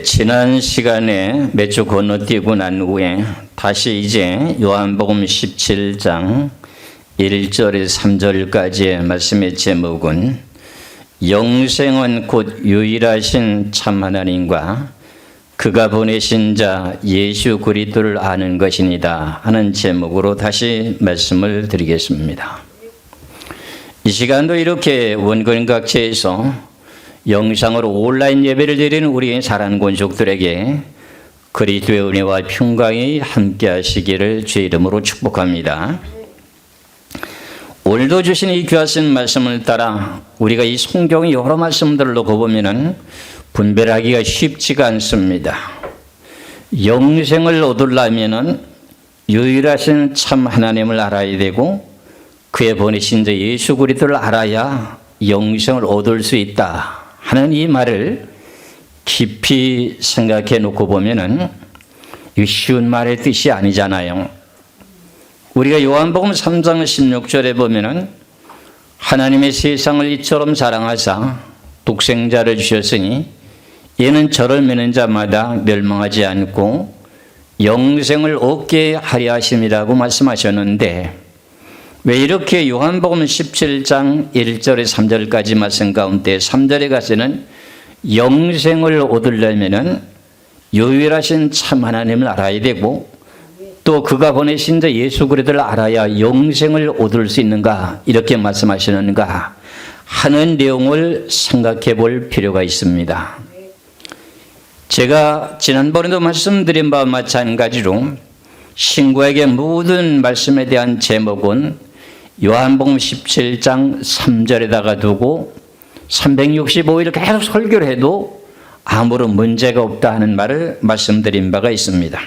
지난 시간에 몇 주 건너뛰고 난 후에 다시 이제 요한복음 17장 1절에서 3절까지의 말씀의 제목은 영생은 곧 유일하신 참 하나님과 그가 보내신 자 예수 그리스도를 아는 것이니다 하는 제목으로 다시 말씀을 드리겠습니다. 이 시간도 이렇게 원근각체에서 영상으로 온라인 예배를 드리는 우리 사랑하는 권속들에게 그리스도의 은혜와 평강이 함께 하시기를 주의 이름으로 축복합니다. 오늘도 주신 이 귀하신 말씀을 따라 우리가 이 성경의 여러 말씀들을 놓고 보면은 분별하기가 쉽지가 않습니다. 영생을 얻으려면은 유일하신 참 하나님을 알아야 되고 그의 보내신 자 예수 그리스도를 알아야 영생을 얻을 수 있다 하는 이 말을 깊이 생각해 놓고 보면은 이 쉬운 말의 뜻이 아니잖아요. 우리가 요한복음 3장 16절에 보면은 하나님의 세상을 이처럼 사랑하사 독생자를 주셨으니 이는 저를 믿는 자마다 멸망하지 않고 영생을 얻게 하려 하심이라고 말씀하셨는데, 왜 이렇게 요한복음 17장 1절에 3절까지 말씀 가운데 3절에 가서는 영생을 얻으려면은 유일하신 참 하나님을 알아야 되고 또 그가 보내신 자 예수 그리스도를 알아야 영생을 얻을 수 있는가 이렇게 말씀하시는가 하는 내용을 생각해 볼 필요가 있습니다. 제가 지난번에도 말씀드린 바와 마찬가지로 신구에게 모든 말씀에 대한 제목은 요한복음 17장 3절에다가 두고 365일 계속 설교를 해도 아무런 문제가 없다 하는 말을 말씀드린 바가 있습니다.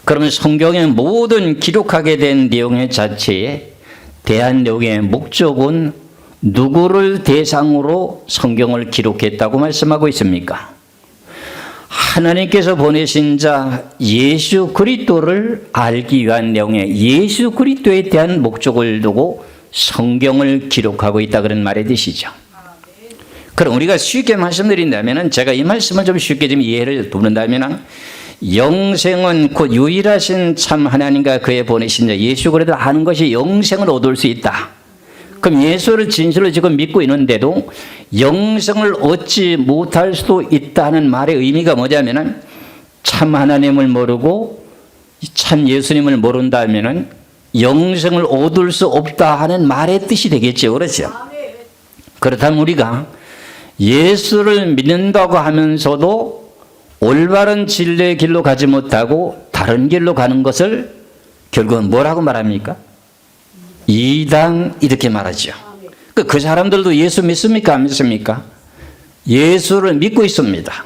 그러면 성경의 모든 기록하게 된 내용의 자체에 대한 내용의 목적은 누구를 대상으로 성경을 기록했다고 말씀하고 있습니까? 하나님께서 보내신 자 예수 그리스도를 알기 위한 내용의 예수 그리스도에 대한 목적을 두고 성경을 기록하고 있다 그런 말의 뜻이죠. 그럼 우리가 쉽게 말씀드린다면, 제가 이 말씀을 좀 쉽게 좀 이해를 돕는다면, 영생은 곧 유일하신 참 하나님과 그의 보내신 자 예수 그리스도를 아는 것이 영생을 얻을 수 있다. 그럼 예수를 진실로 지금 믿고 있는데도 영생을 얻지 못할 수도 있다는 말의 의미가 뭐냐면은 참 하나님을 모르고 참 예수님을 모른다면은 영생을 얻을 수 없다 하는 말의 뜻이 되겠죠. 그렇죠? 그렇다면 우리가 예수를 믿는다고 하면서도 올바른 진리의 길로 가지 못하고 다른 길로 가는 것을 결국은 뭐라고 말합니까? 이단 이렇게 말하죠. 그 사람들도 예수 믿습니까? 안 믿습니까? 예수를 믿고 있습니다.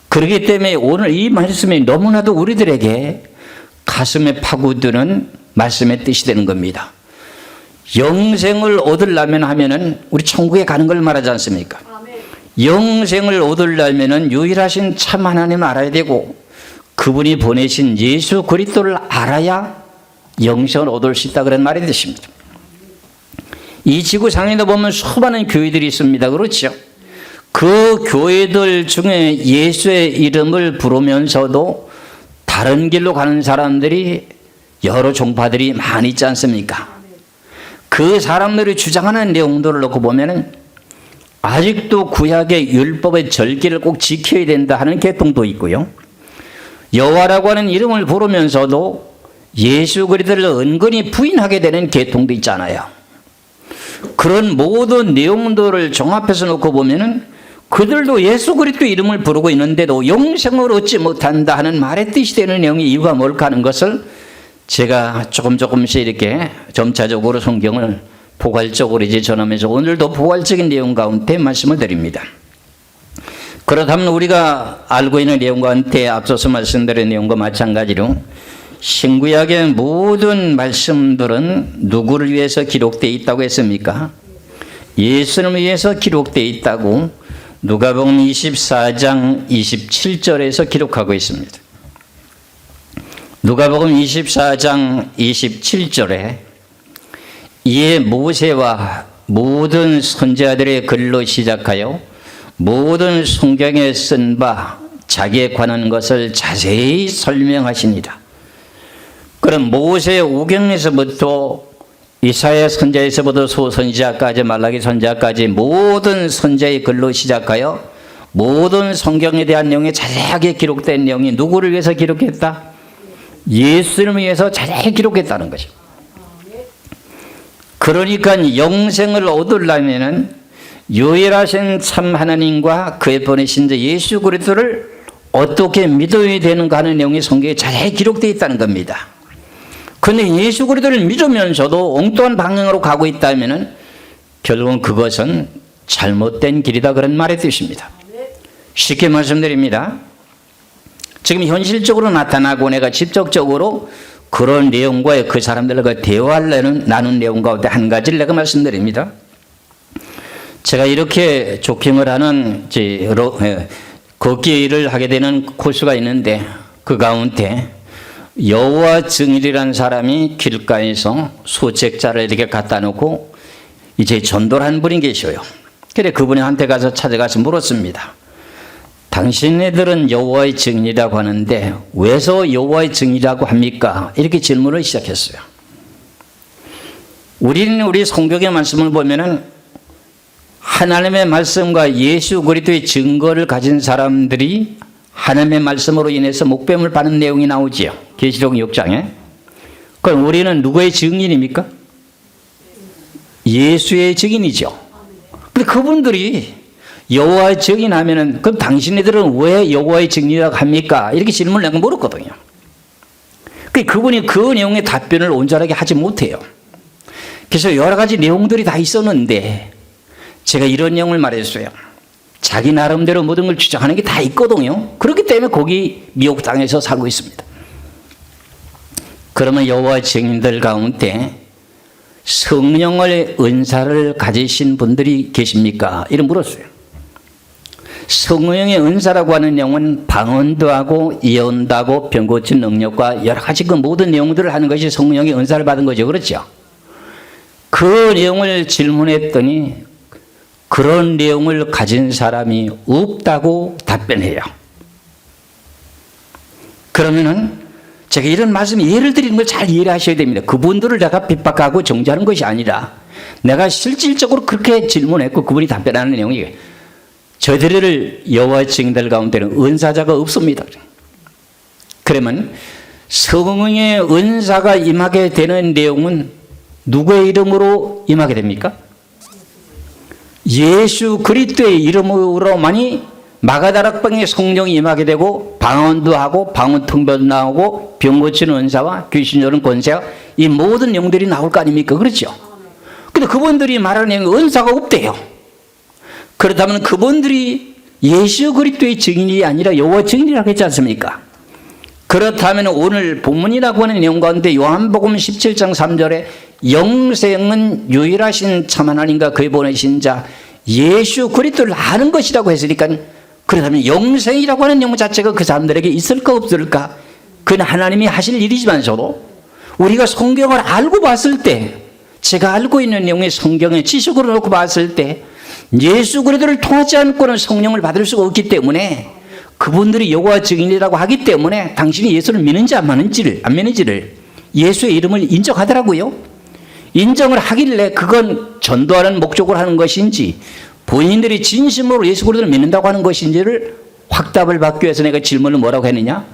그렇기 때문에 오늘 이 말씀이 너무나도 우리들에게 가슴에 파고드는 말씀의 뜻이 되는 겁니다. 영생을 얻으려면 하면은 우리 천국에 가는 걸 말하지 않습니까? 영생을 얻으려면은 유일하신 참 하나님을 알아야 되고 그분이 보내신 예수 그리스도를 알아야 영생을 얻을 수 있다 그런 말이 되십니다. 이 지구상에도 보면 수많은 교회들이 있습니다. 그렇죠? 그 교회들 중에 예수의 이름을 부르면서도 다른 길로 가는 사람들이 여러 종파들이 많이 있지 않습니까? 그 사람들이 주장하는 내용들을 놓고 보면은 아직도 구약의 율법의 절기를 꼭 지켜야 된다 하는 계통도 있고요. 여호와라고 하는 이름을 부르면서도 예수 그리스도를 은근히 부인하게 되는 계통도 있잖아요. 그런 모든 내용들을 종합해서 놓고 보면은 그들도 예수 그리스도 이름을 부르고 있는데도 영생을 얻지 못한다 하는 말의 뜻이 되는 내용의 이유가 뭘까 하는 것을 제가 조금씩 이렇게 점차적으로 성경을 포괄적으로 이제 전하면서 오늘도 포괄적인 내용 가운데 말씀을 드립니다. 그렇다면 우리가 알고 있는 내용 가운데 앞서서 말씀드린 내용과 마찬가지로 신구약의 모든 말씀들은 누구를 위해서 기록되어 있다고 했습니까? 예수님을 위해서 기록되어 있다고 누가복음 24장 27절에서 기록하고 있습니다. 누가복음 24장 27절에 이에 모세와 모든 선지자들의 글로 시작하여 모든 성경에 쓴 바 자기에 관한 것을 자세히 설명하시니라. 그럼 모세 오경에서부터 이사야 선지자에서부터 소선지자까지 말라기 선지자까지 모든 선지자의 글로 시작하여 모든 성경에 대한 내용이 자세하게 기록된 내용이 누구를 위해서 기록했다? 예수님을 위해서 자세히 기록했다는 거죠. 그러니까 영생을 얻으려면은 유일하신 참 하나님과 그의 보내신 자 예수 그리스도를 어떻게 믿어야 되는가 하는 내용이 성경에 자세히 기록되어 있다는 겁니다. 그런데 예수 그리스도를 믿으면서도 엉뚱한 방향으로 가고 있다면은 결국은 그것은 잘못된 길이다, 그런 말의 뜻입니다. 쉽게 말씀드립니다. 지금 현실적으로 나타나고 내가 직접적으로 그런 내용과 그 사람들과 대화를 나눈 내용 가운데 한 가지를 내가 말씀드립니다. 제가 이렇게 조킹을 하는 걷기 일을 하게 되는 코스가 있는데 그 가운데 여호와 증인이라는 사람이 길가에서 소책자를 이렇게 갖다 놓고 이제 전도를 한 분이 계셔요. 그래 그분이 한테 가서 찾아가서 물었습니다. 당신네들은 여호와의 증인이라고 하는데 왜서 여호와의 증인이라고 합니까? 이렇게 질문을 시작했어요. 우리는 우리 성경의 말씀을 보면은 하나님의 말씀과 예수 그리스도의 증거를 가진 사람들이 하나님의 말씀으로 인해서 목배임을 받는 내용이 나오지요. 계시록 6장에. 그럼 우리는 누구의 증인입니까? 예수의 증인이죠. 근데 그분들이 여호와의 증인하면은 그럼 당신네들은 왜 여호와의 증인이라고 합니까? 이렇게 질문을 내가 물었거든요. 그분이 그 내용의 답변을 온전하게 하지 못해요. 그래서 여러 가지 내용들이 다 있었는데 제가 이런 내용을 말했어요. 자기 나름대로 모든 걸 주장하는 게 다 있거든요. 그렇기 때문에 거기 미혹당해서 살고 있습니다. 그러면 여호와의 증인들 가운데 성령의 은사를 가지신 분들이 계십니까? 이런 물었어요. 성령의 은사라고 하는 내용은 방언도 하고 예언도 하고 병 고친 능력과 여러 가지 그 모든 내용들을 하는 것이 성령의 은사를 받은 거죠. 그렇죠? 그 내용을 질문했더니 그런 내용을 가진 사람이 없다고 답변해요. 그러면은 제가 이런 말씀 예를 드리는 걸 잘 이해를 하셔야 됩니다. 그분들을 내가 핍박하고 정죄하는 것이 아니라 내가 실질적으로 그렇게 질문했고 그분이 답변하는 내용이 저희들을 여호와의 증인들 가운데는 은사자가 없습니다. 그러면 성령의 은사가 임하게 되는 내용은 누구의 이름으로 임하게 됩니까? 예수 그리스도의 이름으로만이 마가다락방에 성령이 임하게 되고 방언도 하고 방언 통변도 나오고 병 고치는 은사와 귀신 여는 권세와 이 모든 내용들이 나올 거 아닙니까? 그렇죠? 근데 그분들이 말하는 은사가 없대요. 그렇다면 그분들이 예수 그리스도의 증인이 아니라 여호와 증인이라고 했지 않습니까? 그렇다면 오늘 본문이라고 하는 내용 가운데 요한복음 17장 3절에 영생은 유일하신 참 하나님과 그의 보내신 자 예수 그리스도를 아는 것이라고 했으니까 그렇다면 영생이라고 하는 내용 자체가 그 사람들에게 있을까 없을까? 그건 하나님이 하실 일이지만서도 우리가 성경을 알고 봤을 때 제가 알고 있는 내용의 성경의 지식으로 놓고 봤을 때 예수 그리스도를 통하지 않고는 성령을 받을 수가 없기 때문에 그분들이 여호와 증인이라고 하기 때문에 당신이 예수를 믿는지 안 믿는지를 예수의 이름을 인정하더라고요. 인정을 하길래 그건 전도하는 목적으로 하는 것인지 본인들이 진심으로 예수 그리스도를 믿는다고 하는 것인지를 확답을 받기 위해서 내가 질문을 뭐라고 했느냐?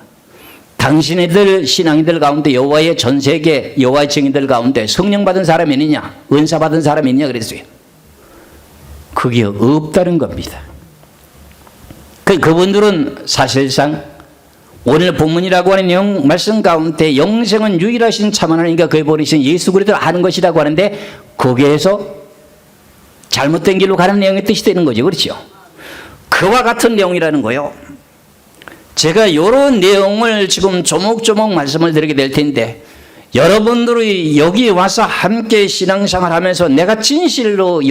당신네들 신앙인들 가운데 여호와의 전 세계 여호와의 증인들 가운데 성령 받은 사람이 있느냐? 은사 받은 사람이 있느냐? 그랬어요. 그게 없다는 겁니다. 그분들은 사실상 오늘 본문이라고 하는 내용 말씀 가운데 영생은 유일하신 참 하나님과 그의 보내신 예수 그리스도를 아는 것이라고 하는데 거기에서 잘못된 길로 가는 내용의 뜻이 되는 거죠. 그렇죠? 그와 같은 내용이라는 거요. 제가 이런 내용을 지금 조목조목 말씀을 드리게 될 텐데 여러분들이 여기 와서 함께 신앙생활 하면서 내가 진실로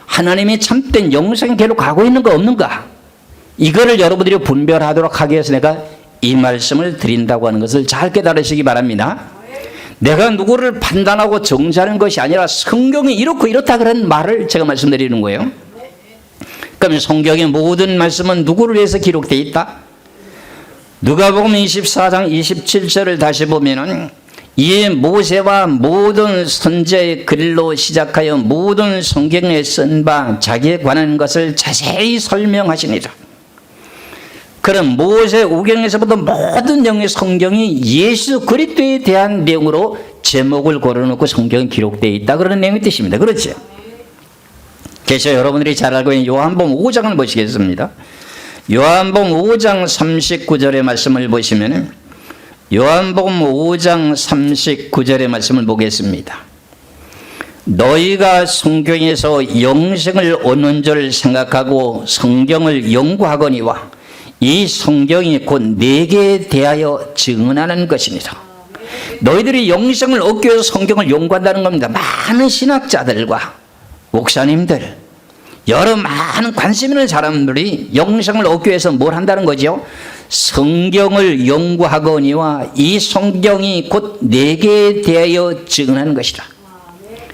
하나님이 참된 영생계로 가고 있는 거 없는가? 이거를 여러분들이 분별하도록 하기 위해서 내가 이 말씀을 드린다고 하는 것을 잘 깨달으시기 바랍니다. 내가 누구를 판단하고 정죄하는 것이 아니라 성경이 이렇고 이렇다 그런 말을 제가 말씀드리는 거예요. 그럼 성경의 모든 말씀은 누구를 위해서 기록되어 있다? 누가복음 24장 27절을 다시 보면은 이 모세와 모든 선지자의 글로 시작하여 모든 성경에 쓴 바 자기에 관한 것을 자세히 설명하시니라. 그럼 모세 오경에서부터 모든 내용의 성경이 예수 그리스도에 대한 내용으로 제목을 걸어놓고 성경이 기록되어 있다, 그런 내용의 뜻입니다. 그렇죠? 그래서 여러분들이 잘 알고 있는 요한복음 5장을 보시겠습니다. 요한복음 5장 39절의 말씀을 보시면 요한복음 5장 39절의 말씀을 보겠습니다. 너희가 성경에서 영생을 얻는 줄 생각하고 성경을 연구하거니와 이 성경이 곧 내게 대하여 증언하는 것이니라. 너희들이 영생을 얻기 위해서 성경을 연구한다는 겁니다. 많은 신학자들과 목사님들, 여러 많은 관심 있는 사람들이 영생을 얻기 위해서 뭘 한다는 거죠? 성경을 연구하거니와 이 성경이 곧 내게 대하여 증언하는 것이다.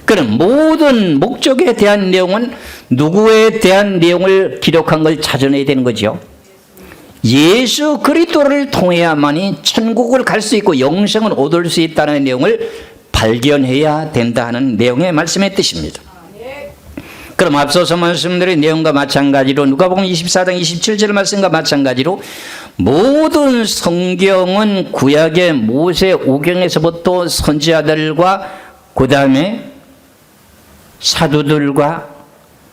그럼 모든 목적에 대한 내용은 누구에 대한 내용을 기록한 걸 찾아내야 되는 거죠? 예수 그리스도를 통해야만이 천국을 갈 수 있고 영생을 얻을 수 있다는 내용을 발견해야 된다 하는 내용의 말씀의 뜻입니다. 그럼 앞서서 말씀드린 내용과 마찬가지로 누가복음 24장 27절 말씀과 마찬가지로 모든 성경은 구약의 모세 오경에서부터 선지자들과 그 다음에 사도들과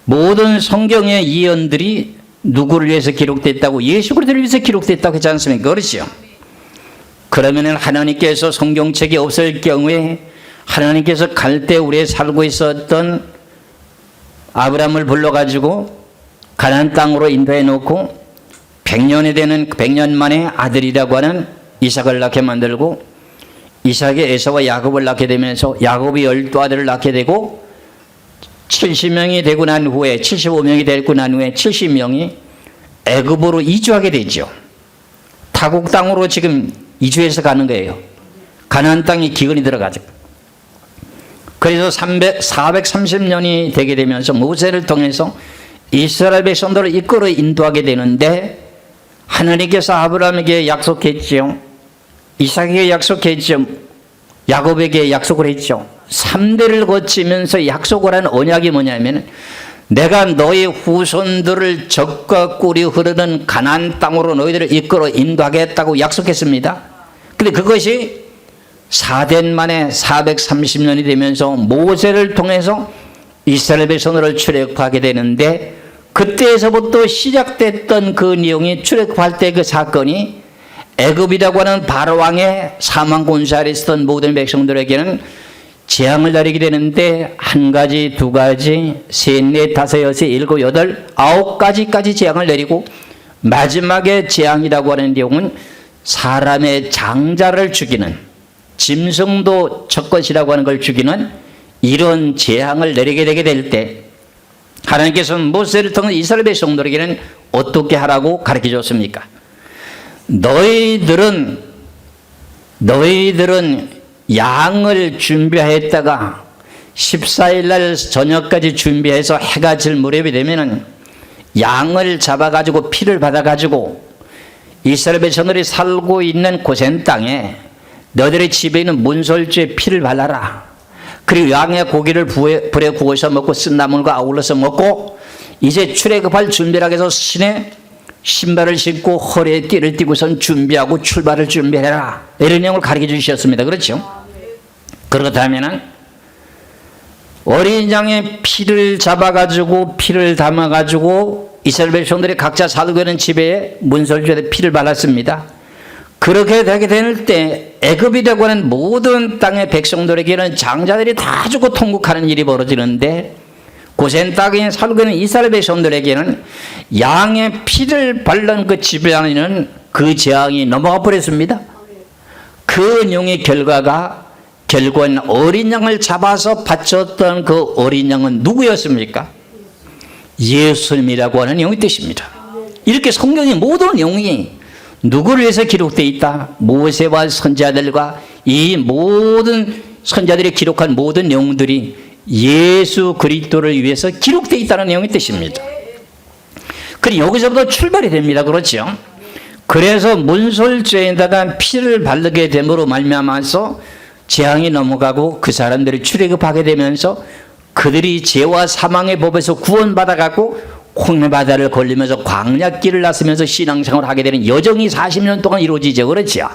모든 성경의 예언들이 누구를 위해서 기록됐다고? 예수 그리스도를 위해서 기록됐다고 했지 않습니까? 그렇죠? 그러면 하나님께서 성경책이 없을 경우에 하나님께서 갈대 우리에 살고 있었던 아브라함을 불러가지고 가나안 땅으로 인도해 놓고 100년 만에 아들이라고 하는 이삭을 낳게 만들고 이삭이 에서와 야곱을 낳게 되면서 야곱이 12아들을 낳게 되고 70명이 되고 난 후에 75명이 되고 난 후에 70명이 애굽으로 이주하게 되죠. 타국 땅으로 지금 이주해서 가는 거예요. 가나안 땅에 기근이 들어가죠. 그래서 430년이 되게 되면서 모세를 통해서 이스라엘 백성들을 이끌어 인도하게 되는데 하나님께서 아브라함에게 약속했지요. 이삭에게 약속했죠. 야곱에게 약속을 했죠. 3대를 거치면서 약속을 한 언약이 뭐냐면 내가 너희 후손들을 적과 꿀이 흐르는 가나안 땅으로 너희들을 이끌어 인도하겠다고 약속했습니다. 근데 그것이 4대 만에 430년이 되면서 모세를 통해서 이스라엘 백성들을 출애굽하게 되는데 그때에서부터 시작됐던 그 내용이 출애굽할 때 그 사건이 애굽이라고 하는 바로왕의 사망 권세 아래 있었던 모든 백성들에게는 재앙을 내리게 되는데 한 가지, 두 가지, 셋, 넷, 다섯, 여섯, 일곱, 여덟, 9가지까지 재앙을 내리고 마지막에 재앙이라고 하는 내용은 사람의 장자를 죽이는 짐승도 첫 것이라고 하는 걸 죽이는 이런 재앙을 내리게 되게 될 때 하나님께서는 모세를 통해 이스라엘 백성들에게는 어떻게 하라고 가르쳐 줬습니까? 너희들은 양을 준비했다가 14일 날 저녁까지 준비해서 해가 질 무렵이 되면은 양을 잡아가지고 피를 받아가지고 이스라엘 백성들이 살고 있는 고센 땅에 너희들의 집에 있는 문설주에 피를 발라라. 그리고 양의 고기를 불에 구워서 먹고 쓴 나물과 아울러서 먹고 이제 출애굽할 준비를 해서 신발을 신고 허리에 띠를 띠고선 준비하고 출발을 준비해라. 이런 내용을 가르쳐 주셨습니다. 그렇죠? 그렇다면 어린 양의 피를 잡아가지고 피를 담아가지고 이스라엘 백성들이 각자 살고 있는 집에 문설주에 피를 발랐습니다. 그렇게 되게 될 때 애굽이라고 하는 모든 땅의 백성들에게는 장자들이 다 죽고 통곡하는 일이 벌어지는데 고센 땅에 살고 있는 이스라엘 백성들에게는 양의 피를 바른 그 집에 있는 그 재앙이 넘어가 버렸습니다. 그 내용의 결과가 결국은 어린 양을 잡아서 바쳤던 그 어린 양은 누구였습니까? 예수님이라고 하는 내용의 뜻입니다. 이렇게 성경의 모든 내용이 누구를 위해서 기록되어 있다? 모세와 선지자들과 이 모든 선지자들이 기록한 모든 내용들이 예수 그리스도를 위해서 기록되어 있다는 내용의 뜻입니다. 그럼 여기서부터 출발이 됩니다. 그렇죠? 그래서 문설주에다가 피를 바르게 됨으로 말미암아서 재앙이 넘어가고 그 사람들이 출애굽하게 되면서 그들이 죄와 사망의 법에서 구원받아가고 홍해바다를 걸리면서 광야길을 나서면서 신앙생활을 하게 되는 여정이 40년 동안 이루어지죠. 그렇죠?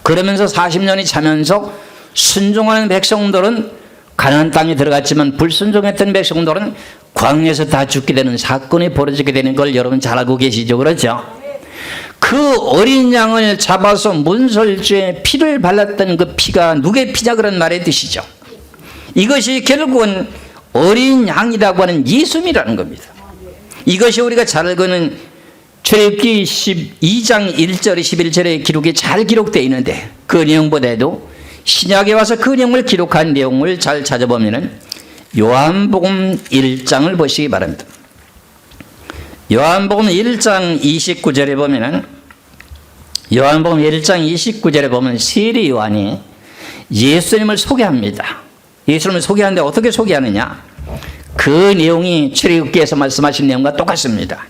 그러면서 40년이 차면서 순종하는 백성들은 가나안 땅에 들어갔지만 불순종했던 백성들은 광야에서 다 죽게 되는 사건이 벌어지게 되는 걸 여러분 잘 알고 계시죠? 그렇죠? 그 어린 양을 잡아서 문설주에 피를 발랐던 그 피가 누구의 피냐 그런 말의 뜻이죠. 이것이 결국은 어린 양이라고 하는 예수님이라는 겁니다. 이것이 우리가 잘 알고 있는 출애굽기 12장 1절 11절의 기록이 잘 기록되어 있는데 그 내용보다도 신약에 와서 그 내용을 기록한 내용을 잘 찾아보면 요한복음 1장을 보시기 바랍니다. 요한복음 1장 29절에 보면은 요한복음 1장 29절에 보면 세리 요한이 예수님을 소개합니다. 예수님을 소개하는데 어떻게 소개하느냐? 그 내용이 출애굽기에서 말씀하신 내용과 똑같습니다.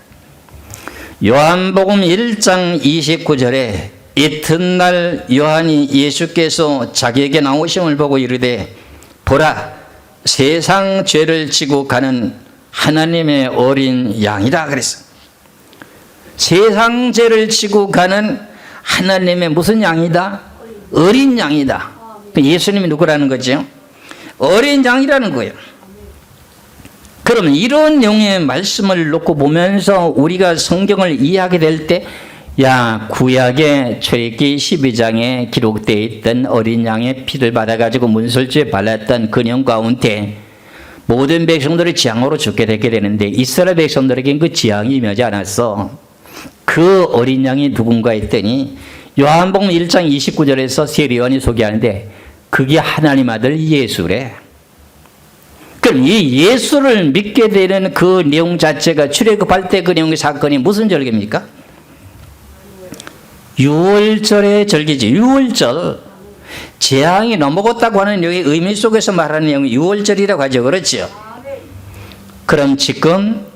요한복음 1장 29절에 이튿날 요한이 예수께서 자기에게 나오심을 보고 이르되 보라 세상 죄를 지고 가는 하나님의 어린 양이다 그랬어. 세상 죄를 지고 가는 하나님의 무슨 양이다? 어린 양이다. 예수님이 누구라는 거죠? 어린 양이라는 거예요. 그러면 이런 내용의 말씀을 놓고 보면서 우리가 성경을 이해하게 될 때 야, 구약의 출애굽기 12장에 기록되어 있던 어린 양의 피를 받아가지고 문설주에 발랐던 그 내용 가운데 모든 백성들이 재앙으로 죽게 되게 되는데 이스라엘 백성들에겐 그 재앙이 임하지 않았어. 그 어린 양이 누군가 했더니 요한복음 1장 29절에서 세리 요한이 소개하는데 그게 하나님 아들 예수래. 그럼 이 예수를 믿게 되는 그 내용 자체가 출애굽할 때 그 내용의 사건이 무슨 절기입니까? 유월절의 절기지. 유월절. 재앙이 넘어갔다고 하는 내용의 의미 속에서 말하는 내용이 유월절이라고 하죠. 그렇죠? 그럼 지금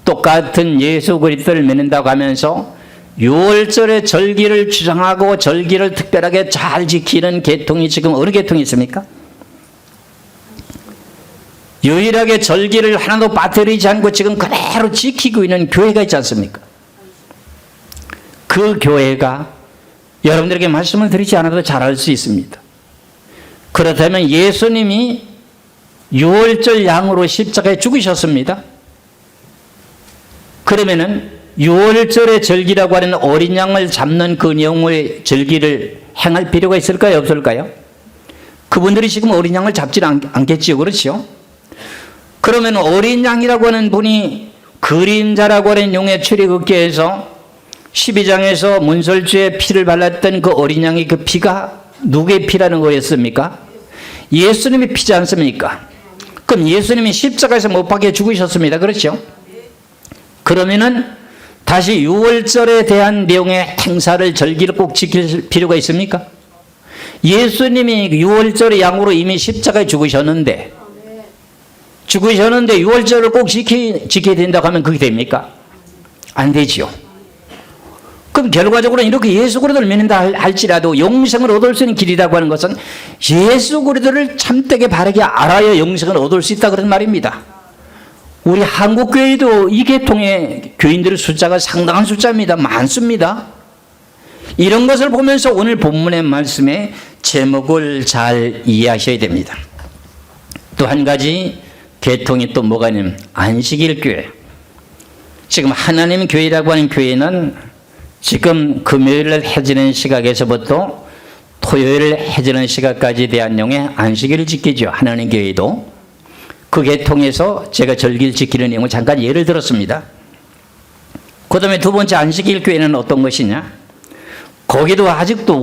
똑같은 예수 그리스도를 믿는다고 하면서 유월절의 절기를 주장하고 절기를 특별하게 잘 지키는 계통이 지금 어느 계통이 있습니까? 유일하게 절기를 하나도 빠뜨리지 않고 지금 그대로 지키고 있는 교회가 있지 않습니까? 그 교회가 여러분들에게 말씀을 드리지 않아도 잘 알 수 있습니다. 그렇다면 예수님이 유월절 양으로 십자가에 죽으셨습니다. 그러면은 유월절의 절기라고 하는 어린 양을 잡는 그 내용의 절기를 행할 필요가 있을까요? 없을까요? 그분들이 지금 어린 양을 잡지는 않겠지요. 그렇죠? 그러면 어린 양이라고 하는 분이 그림자라고 하는 용의 출애굽기에서 12장에서 문설주에 피를 발랐던 그 어린 양의 그 피가 누구의 피라는 거였습니까? 예수님의 피지 않습니까? 그럼 예수님이 십자가에서 못 박혀 죽으셨습니다. 그렇죠? 그러면은 다시 유월절에 대한 내용의 행사를 절기를 꼭 지킬 필요가 있습니까? 예수님이 유월절의 양으로 이미 십자가에 죽으셨는데 유월절을 꼭 지켜야 된다고 하면 그게 됩니까? 안 되지요. 그럼 결과적으로 이렇게 예수 그리스도를 믿는다 할지라도 영생을 얻을 수 있는 길이라고 하는 것은 예수 그리스도를 참되게 바르게 알아야 영생을 얻을 수 있다 그런 말입니다. 우리 한국교회도 이 계통의 교인들의 숫자가 상당한 숫자입니다. 많습니다. 이런 것을 보면서 오늘 본문의 말씀의 제목을 잘 이해하셔야 됩니다. 또 한 가지 계통이 또 뭐가 있냐면 안식일 교회. 지금 하나님 교회라고 하는 교회는 지금 금요일을 해지는 시각에서부터 토요일을 해지는 시각까지 대한 내용의 안식일을 지키죠. 하나님 교회도. 그 계통에서 제가 절기를 지키는 내용을 잠깐 예를 들었습니다. 그 다음에 두 번째 안식일 교회는 어떤 것이냐? 거기도 아직도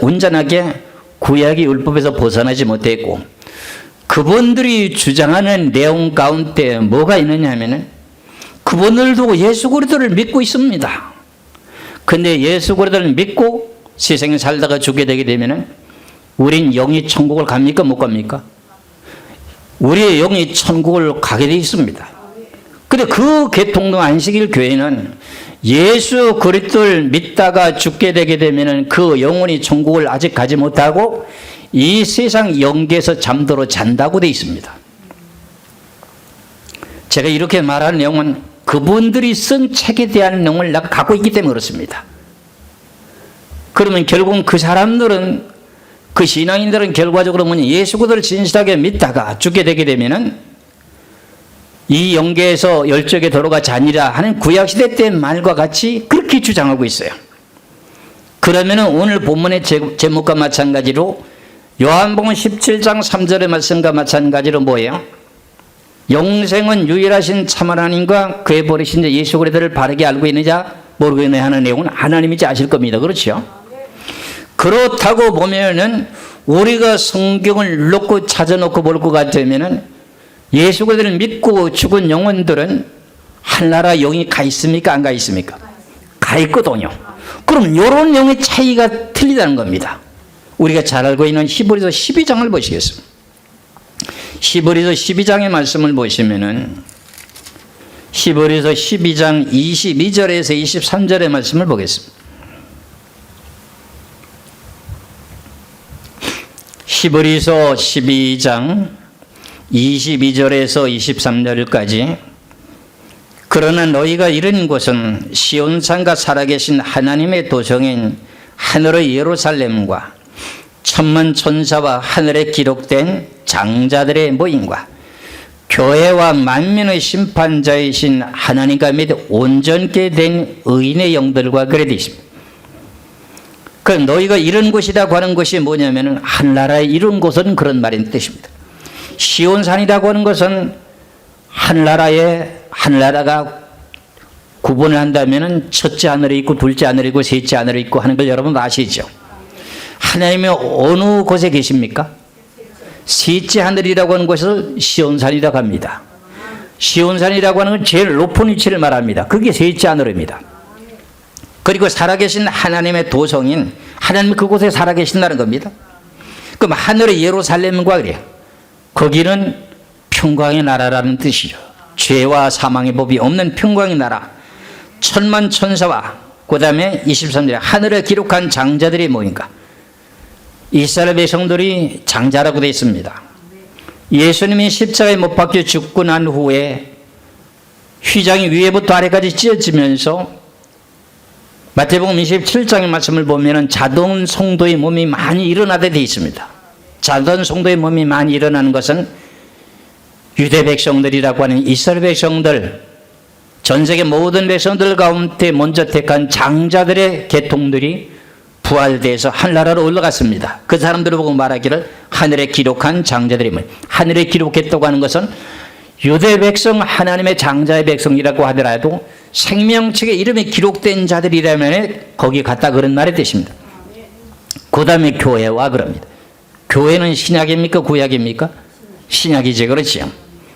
온전하게 구약의 율법에서 벗어나지 못했고 그분들이 주장하는 내용 가운데 뭐가 있느냐 하면은 그분들도 예수 그리스도를 믿고 있습니다. 근데 예수 그리스도를 믿고 세상에 살다가 죽게 되게 되면은 우린 영이 천국을 갑니까? 못 갑니까? 우리의 영이 천국을 가게 되어 있습니다. 근데 근데 그 계통도 안식일 교회는 예수 그리스도를 믿다가 죽게 되게 되면은 그 영혼이 천국을 아직 가지 못하고 이 세상 영계에서 잠들어 잔다고 되어 있습니다. 제가 이렇게 말하는 내용은 그분들이 쓴 책에 대한 내용을 내가 갖고 있기 때문에 그렇습니다. 그러면 결국은 그 사람들은, 그 신앙인들은 결과적으로 뭐냐, 예수 그리스도를 진실하게 믿다가 죽게 되게 되면은 이 영계에서 열적에 들어가 자니라 하는 구약시대 때 말과 같이 그렇게 주장하고 있어요. 그러면은 오늘 본문의 제목과 마찬가지로 요한복음 17장 3절의 말씀과 마찬가지로 뭐예요? 영생은 유일하신 참 하나님과 그의 보내신 예수 그리스도를 바르게 알고 있느냐 모르겠네 하는 내용은 하나님이지 아실 겁니다. 그렇죠? 그렇다고 보면은 우리가 성경을 놓고 찾아놓고 볼 것 같으면은 예수 그리스도를 믿고 죽은 영혼들은 하늘나라 영이 가 있습니까? 안 가 있습니까? 가 있거든요. 그럼 이런 영의 차이가 틀리다는 겁니다. 우리가 잘 알고 있는 히브리서 12장을 보시겠습니다. 히브리서 12장의 말씀을 보시면은 히브리서 12장 22절에서 23절의 말씀을 보겠습니다. 히브리서 12장 22절에서 23절까지 그러나 너희가 이른 곳은 시온산과 살아계신 하나님의 도성인 하늘의 예루살렘과 천만 천사와 하늘에 기록된 장자들의 모임과 교회와 만민의 심판자이신 하나님과 및 온전케 된 의인의 영들과 그래 되어 있습니다. 그 너희가 이런 곳이라고 하는 것이 뭐냐면은 하늘나라에 이른 곳은 그런 말인 뜻입니다. 시온산이라고 하는 것은 하늘나라가 구분을 한다면은 첫째 하늘에 있고 둘째 하늘에 있고 셋째 하늘에 있고 하는 걸 여러분 아시죠? 하나님이 어느 곳에 계십니까? 셋째 하늘이라고 하는 것을 시온산이라고 합니다. 시온산이라고 하는 건 제일 높은 위치를 말합니다. 그게 셋째 하늘입니다. 그리고 살아계신 하나님의 도성인 하나님이 그곳에 살아계신다는 겁니다. 그럼 하늘의 예루살렘과 그래요. 거기는 평강의 나라라는 뜻이죠. 죄와 사망의 법이 없는 평강의 나라. 천만 천사와 그 다음에 23절에 하늘에 기록한 장자들이 뭐인가? 이스라엘 백성들이 장자라고 되어 있습니다. 예수님이 십자가에 못 박혀 죽고 난 후에 휘장이 위에부터 아래까지 찢어지면서 마태복음 27장의 말씀을 보면 자던 성도의 몸이 많이 일어나게 되어 있습니다. 자던 성도의 몸이 많이 일어나는 것은 유대 백성들이라고 하는 이스라엘 백성들, 전 세계 모든 백성들 가운데 먼저 택한 장자들의 계통들이 부활돼서 하늘나라로 올라갔습니다. 그 사람들을 보고 말하기를 하늘에 기록한 장자들이 뭐, 하늘에 기록했다고 하는 것은 유대 백성 하나님의 장자의 백성이라고 하더라도 생명책에 이름이 기록된 자들이라면 거기 갔다 그런 말의 뜻입니다. 그 다음에 교회와 그럽니다. 교회는 신약입니까? 구약입니까? 신약이지, 그렇지요.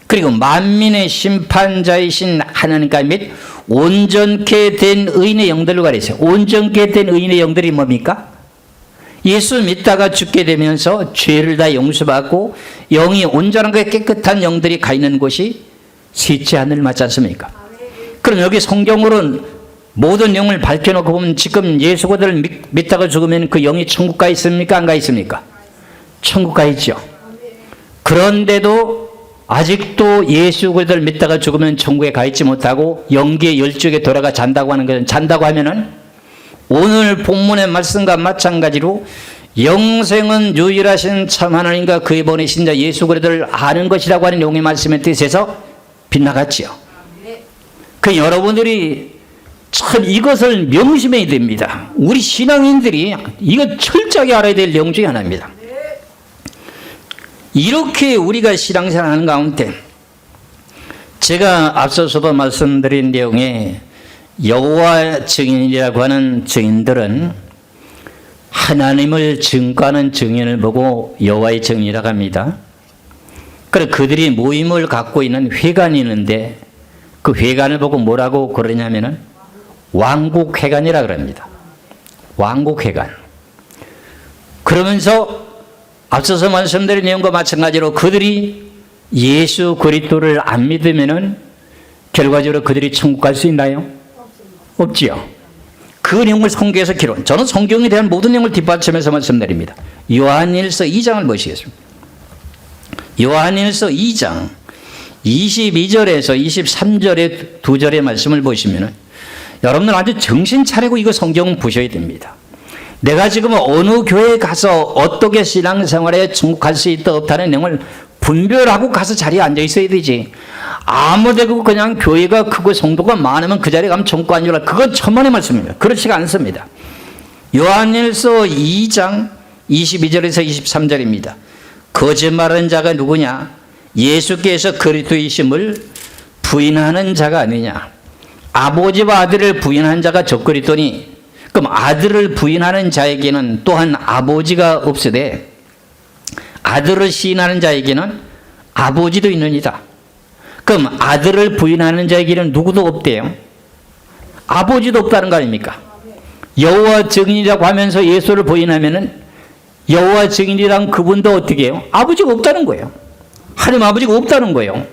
그리고 만민의 심판자이신 하나님과 및 온전케 된 의인의 영들을 가리세요. 온전케 된 의인의 영들이 뭡니까? 예수 믿다가 죽게 되면서 죄를 다 용서받고 영이 온전하게 깨끗한 영들이 가 있는 곳이 셋째 하늘 맞지 않습니까? 그럼 여기 성경으로는 모든 영을 밝혀놓고 보면 지금 예수 그리스도를 믿다가 죽으면 그 영이 천국 가 있습니까? 안 가 있습니까? 천국 가 있죠. 그런데도 아직도 예수 그리스도를 믿다가 죽으면 천국에 가 있지 못하고 영계 열쪽에 돌아가 잔다고 하는 것은, 잔다고 하면은 오늘 본문의 말씀과 마찬가지로 영생은 유일하신 참 하나님과 그의 보내신 자 예수 그리스도를 아는 것이라고 하는 용의 말씀의 뜻에서 빗나갔지요. 그 여러분들이 참 이것을 명심해야 됩니다. 우리 신앙인들이 이거 철저하게 알아야 될 내용 중에 하나입니다. 이렇게 우리가 신앙생활 하는 가운데 제가 앞서서도 말씀드린 내용에 여호와 증인이라고 하는 증인들은 하나님을 증거하는 증인을 보고 여호와의 증인이라고 합니다. 그래서 그들이 모임을 갖고 있는 회관이 있는데 그 회관을 보고 뭐라고 그러냐면은 왕국회관이라 그럽니다. 왕국회관. 그러면서 앞서서 말씀드린 내용과 마찬가지로 그들이 예수 그리스도를 안 믿으면은 결과적으로 그들이 천국 갈 수 있나요? 없지요. 그 내용을 성경에서 기록. 저는 성경에 대한 모든 내용을 뒷받침해서 말씀드립니다. 요한일서 2장을 보시겠습니다. 요한일서 2장 22절에서 23절의 두 절의 말씀을 보시면 여러분들 아주 정신 차리고 이거 성경 보셔야 됩니다. 내가 지금 어느 교회에 가서 어떻게 신앙생활에 천국 갈 수 있다 없다는 내용을 분별하고 가서 자리에 앉아 있어야 되지. 아무데고 그냥 교회가 크고 성도가 많으면 그 자리에 가면 천국 안 줄라. 그건 천만의 말씀입니다. 그렇지가 않습니다. 요한일서 2장 22절에서 23절입니다. 거짓말하는 자가 누구냐? 예수께서 그리스도이심을 부인하는 자가 아니냐? 아버지와 아들을 부인한 자가 적그리스도니 그럼 아들을 부인하는 자에게는 또한 아버지가 없으되 아들을 시인하는 자에게는 아버지도 있느니라. 그럼 아들을 부인하는 자에게는 누구도 없대요. 아버지도 없다는 거 아닙니까? 여호와 증인이라고 하면서 예수를 부인하면은 여호와 증인이란 그분도 어떻게 해요? 아버지가 없다는 거예요. 하나님 아버지가 없다는 거예요.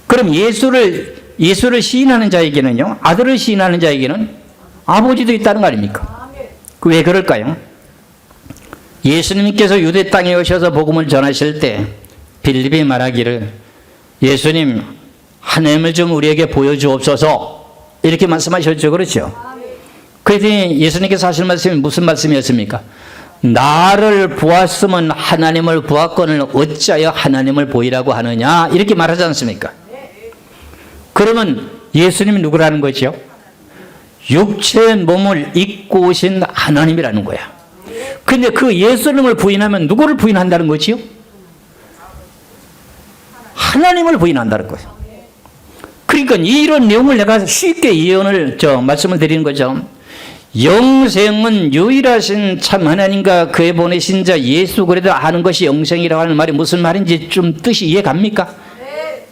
그럼 예수를 시인하는 자에게는요, 아들을 시인하는 자에게는 아버지도 있다는 거 아닙니까? 왜 그럴까요? 예수님께서 유대 땅에 오셔서 복음을 전하실 때 빌립이 말하기를 예수님 하나님을 좀 우리에게 보여주옵소서 이렇게 말씀하셨죠. 그렇죠? 그랬더니 예수님께서 하실 말씀이 무슨 말씀이었습니까? 나를 보았으면 하나님을 보았거늘 어찌하여 하나님을 보이라고 하느냐 이렇게 말하지 않습니까? 그러면 예수님이 누구라는 거죠? 육체의 몸을 입고 오신 하나님이라는 거야. 근데 그 예수님을 부인하면 누구를 부인한다는 거지요? 하나님을 부인한다는 거예요. 그러니까 이런 내용을 내가 쉽게 말씀을 드리는 거죠. 영생은 유일하신 참 하나님과 그의 보내신 자 예수 그리스도 아는 것이 영생이라고 하는 말이 무슨 말인지 좀 뜻이 이해갑니까? 네.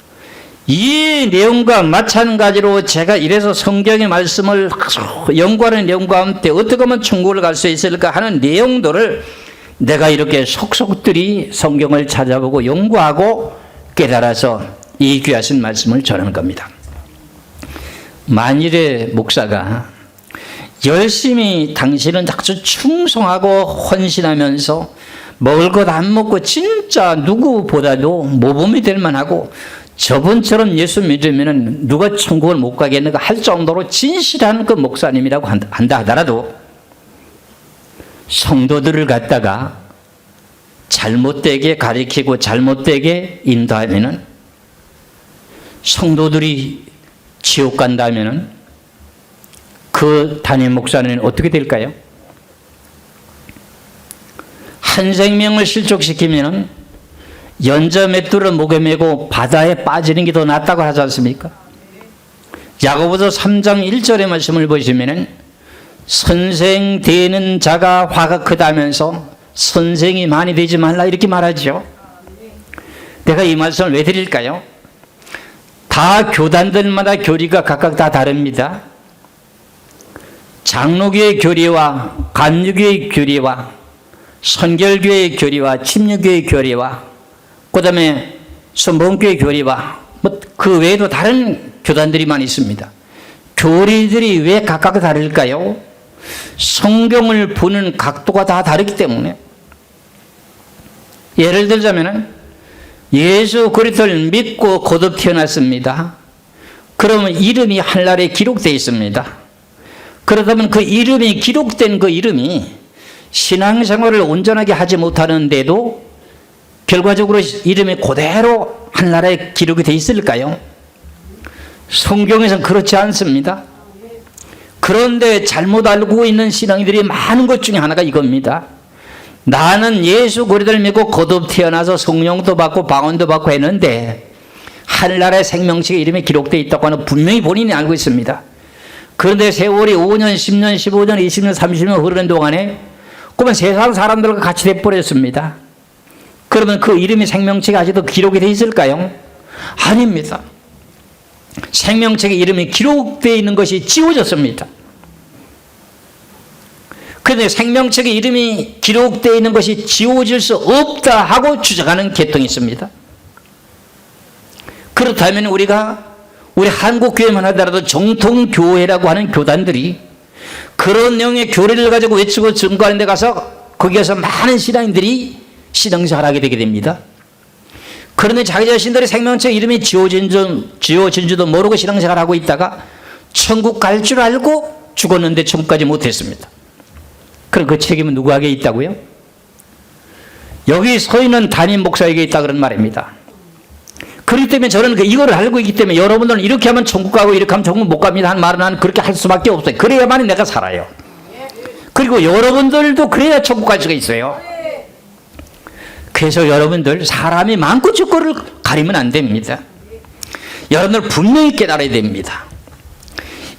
이 내용과 마찬가지로 제가 이래서 성경의 말씀을 연구하는 내용 가운데 어떻게 하면 천국을 갈 수 있을까 하는 내용들을 내가 이렇게 속속들이 성경을 찾아보고 연구하고 깨달아서 이 귀하신 말씀을 전하는 겁니다. 만일에 목사가 열심히 당신은 아주 충성하고 헌신하면서 먹을 것 안 먹고 진짜 누구보다도 모범이 될 만하고 저분처럼 예수 믿으면 누가 천국을 못 가겠는가 할 정도로 진실한 그 목사님이라고 한다 하더라도 성도들을 갖다가 잘못되게 가리키고 잘못되게 인도하면은 성도들이 지옥 간다면은 그 담임 목사는 어떻게 될까요? 한 생명을 실족시키면은 연자 맷돌을 목에 메고 바다에 빠지는 게 더 낫다고 하지 않습니까? 야고보서 3장 1절의 말씀을 보시면은 선생 되는 자가 화가 크다면서 선생이 많이 되지 말라 이렇게 말하죠. 내가 이 말씀을 왜 드릴까요? 다 교단들마다 교리가 각각 다 다릅니다. 장로교의 교리와 감리교의 교리와 선결교의 교리와 침례교의 교리와 그 다음에 선봉교의 교리와 그 외에도 다른 교단들이 많이 있습니다. 교리들이 왜 각각 다를까요? 성경을 보는 각도가 다 다르기 때문에. 예를 들자면 예수 그리스도를 믿고 거듭 태어났습니다. 그러면 이름이 하늘나라에 기록되어 있습니다. 그렇다면 그 이름이 기록된 그 이름이 신앙생활을 온전하게 하지 못하는데도 결과적으로 이름이 그대로 하늘나라에 기록이 되어 있을까요? 성경에서는 그렇지 않습니다. 그런데 잘못 알고 있는 신앙인들이 많은 것 중에 하나가 이겁니다. 나는 예수 그리스도를 믿고 거듭 태어나서 성령도 받고 방언도 받고 했는데 하늘나라의 생명책에 이름이 기록되어 있다고 하는 분명히 본인이 알고 있습니다. 그런데 세월이 5년, 10년, 15년, 20년, 30년 흐르는 동안에 그러면 세상 사람들과 같이 돼버렸습니다. 그러면 그 이름이 생명책에 아직도 기록이 되어 있을까요? 아닙니다. 생명책에 이름이 기록되어 있는 것이 지워졌습니다. 그런데 생명책에 이름이 기록되어 있는 것이 지워질 수 없다 하고 주장하는 계통이 있습니다. 그렇다면 우리가 우리 한국교회만 하더라도 정통교회라고 하는 교단들이 그런 내용의 교리를 가지고 외치고 증거하는 데 가서 거기에서 많은 신앙인들이 신앙생활을 하게 되게 됩니다. 그런데 자기 자신들의 생명체 이름이 지워진지도 모르고 신앙생활을 하고 있다가 천국 갈 줄 알고 죽었는데 천국까지 못했습니다. 그럼 그 책임은 누구에게 있다고요? 여기 서 있는 담임 목사에게 있다 그런 말입니다. 그렇기 때문에 저는 이거를 알고 있기 때문에 여러분들은 이렇게 하면 천국 가고 이렇게 하면 천국 못 갑니다 하는 말은 나는 그렇게 할 수밖에 없어요. 그래야만이 내가 살아요. 그리고 여러분들도 그래야 천국 갈 수가 있어요. 그래서 여러분들 사람이 많고 적고를 가리면 안 됩니다. 여러분들 분명히 깨달아야 됩니다.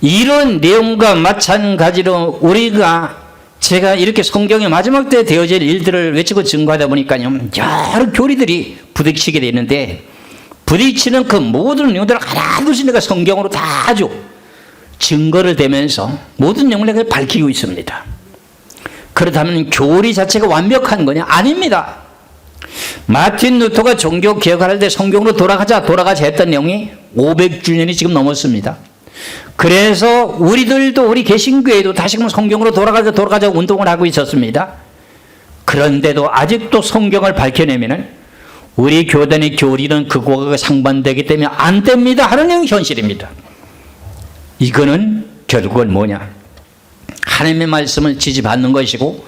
이런 내용과 마찬가지로 우리가 제가 이렇게 성경의 마지막 때 되어질 일들을 외치고 증거하다 보니까요 여러 교리들이 부딪히게 되는데 부딪히는 그 모든 내용들을 하나둘씩 내가 성경으로 다 아주 증거를 대면서 모든 내용을 내가 밝히고 있습니다. 그렇다면 교리 자체가 완벽한 거냐? 아닙니다. 마틴 루터가 종교 개혁할 때 성경으로 돌아가자 했던 내용이 500주년이 지금 넘었습니다. 그래서 우리들도 우리 개신교회도 다시금 성경으로 돌아가자 운동을 하고 있었습니다. 그런데도 아직도 성경을 밝혀내면은 우리 교단의 교리는 그거가 상반되기 때문에 안 됩니다 하는 내용이 현실입니다. 이거는 결국은 뭐냐? 하나님의 말씀을 지지받는 것이고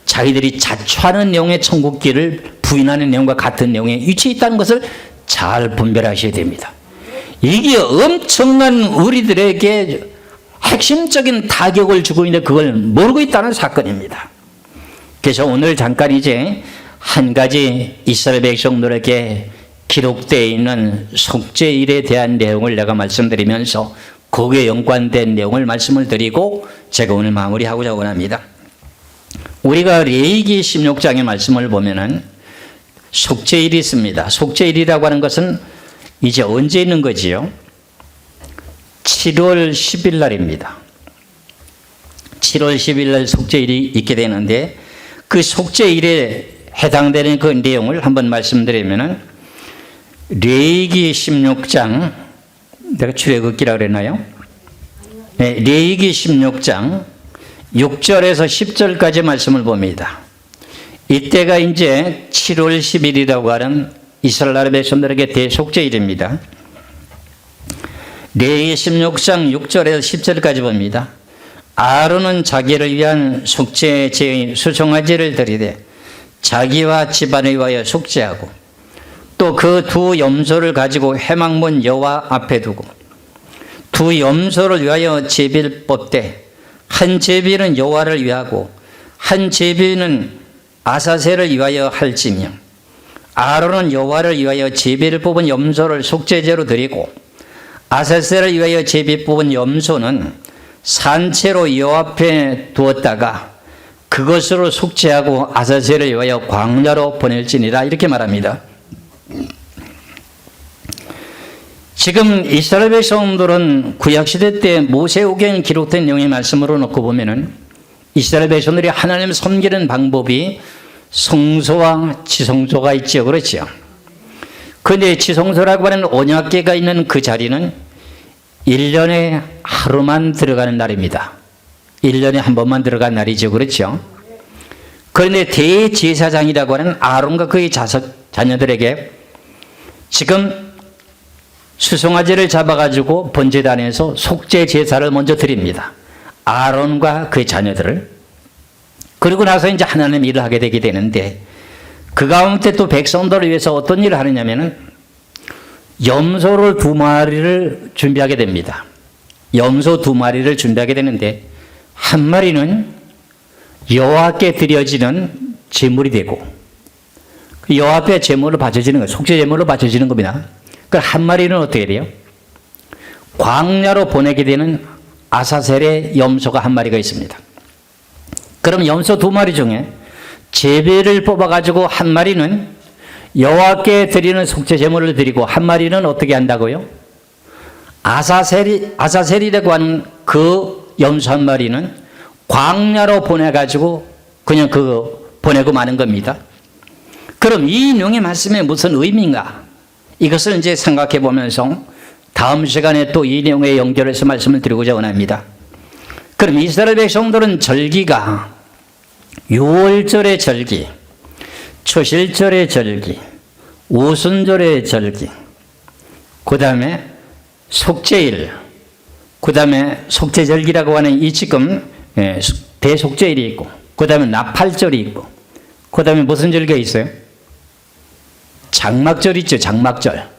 자기들이 자초하는 내용의 천국길을 부인하는 내용과 같은 내용에 위치해 있다는 것을 잘 분별하셔야 됩니다. 이게 엄청난 우리들에게 핵심적인 타격을 주고 있는데 그걸 모르고 있다는 사건입니다. 그래서 오늘 잠깐 이제 한 가지 이스라엘 백성들에게 기록되어 있는 속죄일에 대한 내용을 내가 말씀드리면서 거기에 연관된 내용을 말씀을 드리고 제가 오늘 마무리하고자 원합니다. 우리가 레위기 16장의 말씀을 보면은 속죄일이 있습니다. 속죄일이라고 하는 것은 이제 언제 있는 거지요? 7월 10일 날입니다. 7월 10일 날 속죄일이 있게 되는데 그 속죄일에 해당되는 그 내용을 한번 말씀드리면은 레위기 16장 내가 출애굽기라고 그랬나요? 네, 레위기 16장 6절에서 10절까지 말씀을 봅니다. 이때가 이제 7월 10일이라고 하는 이스라엘 백성들에게 대속죄일입니다. 레위기 16장 6절에서 10절까지 봅니다. 아론은 자기를 위한 속죄 제의 수송아지를 드리되 자기와 집안을 위하여 속죄하고 또 그 두 염소를 가지고 회막문 여호와 앞에 두고 두 염소를 위하여 제비를 뽑되 한 제비는 여호와를 위하고 한 제비는 아사셀을 위하여 할지며 아론은 여호와를 위하여 제비를 뽑은 염소를 속죄제로 드리고 아사셀을 위하여 제비 뽑은 염소는 산채로 여호와 앞에 두었다가 그것으로 속죄하고 아사셀을 위하여 광야로 보낼지니라 이렇게 말합니다. 지금 이스라엘 백성들은 구약시대 때 모세오경에 기록된 내용의 말씀으로 놓고 보면은 이스라엘 백성들이 하나님을 섬기는 방법이 성소와 지성소가 있죠. 그렇죠. 그런데 지성소라고 하는 언약궤가 있는 그 자리는 1년에 하루만 들어가는 날입니다. 1년에 한 번만 들어간 날이죠. 그렇죠. 그런데 대제사장이라고 하는 아론과 그의 자녀들에게 지금 수송아지를 잡아가지고 번제단에서 속죄 제사를 먼저 드립니다. 아론과 그의 자녀들을. 그리고 나서 이제 하나님 일을 하게 되게 되는데 그 가운데 또 백성들을 위해서 어떤 일을 하느냐면은 염소를 2마리를 준비하게 됩니다. 염소 2마리를 준비하게 되는데 한 마리는 여호와께 드려지는 제물이 되고 여호와 앞에 제물로 바쳐지는 거예요. 속죄 제물로 바쳐지는 겁니다. 그 한 마리는 어떻게 돼요? 광야로 보내게 되는 아사셀의 염소가 한 마리가 있습니다. 그럼 염소 2마리 중에 제비를 뽑아가지고 한 마리는 여호와께 드리는 속죄 제물을 드리고 한 마리는 어떻게 한다고요? 아사셀이라고 하는 그 염소 한 마리는 광야로 보내가지고 그냥 보내고 마는 겁니다. 그럼 이 내용의 말씀에 무슨 의미인가? 이것을 이제 생각해 보면서 다음 시간에 또 이 내용에 연결해서 말씀을 드리고자 원합니다. 그럼 이스라엘 백성들은 절기가 유월절의 절기, 초실절의 절기, 오순절의 절기, 그 다음에 속죄일, 그 다음에 속죄절기라고 하는 이 지금 대속죄일이 있고, 그 다음에 나팔절이 있고, 그 다음에 무슨 절기가 있어요? 장막절 있죠. 장막절.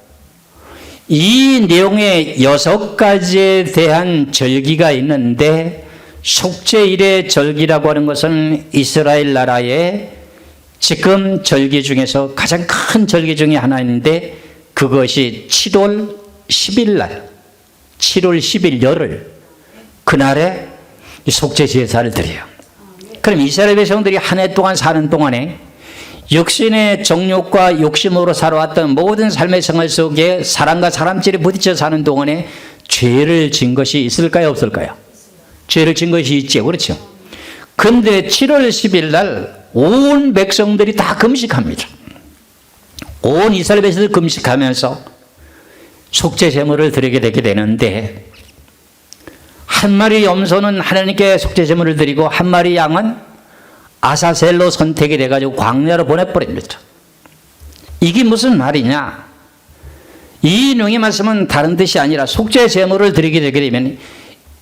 이 내용의 6가지에 대한 절기가 있는데 속죄일의 절기라고 하는 것은 이스라엘 나라의 지금 절기 중에서 가장 큰 절기 중에 하나인데 그것이 7월 10일 날, 7월 10일 열흘 그날에 속죄 제사를 드려요. 그럼 이스라엘 백성들이 한 해 동안 사는 동안에 육신의 정욕과 욕심으로 살아왔던 모든 삶의 생활 속에 사람과 사람끼리 부딪혀 사는 동안에 죄를 진 것이 있을까요? 없을까요? 죄를 진 것이 있죠. 그렇죠? 근데 7월 10일 날 온 백성들이 다 금식합니다. 온 이스라엘 백성들이 금식하면서 속죄 제물을 드리게 되게 되는데 한 마리 염소는 하나님께 속죄 제물을 드리고 한 마리 양은 아사셀로 선택이 돼가지고 광야로 보내버립니다. 이게 무슨 말이냐? 이 내용의 말씀은 다른 뜻이 아니라 속죄 제물을 드리게 되게 되면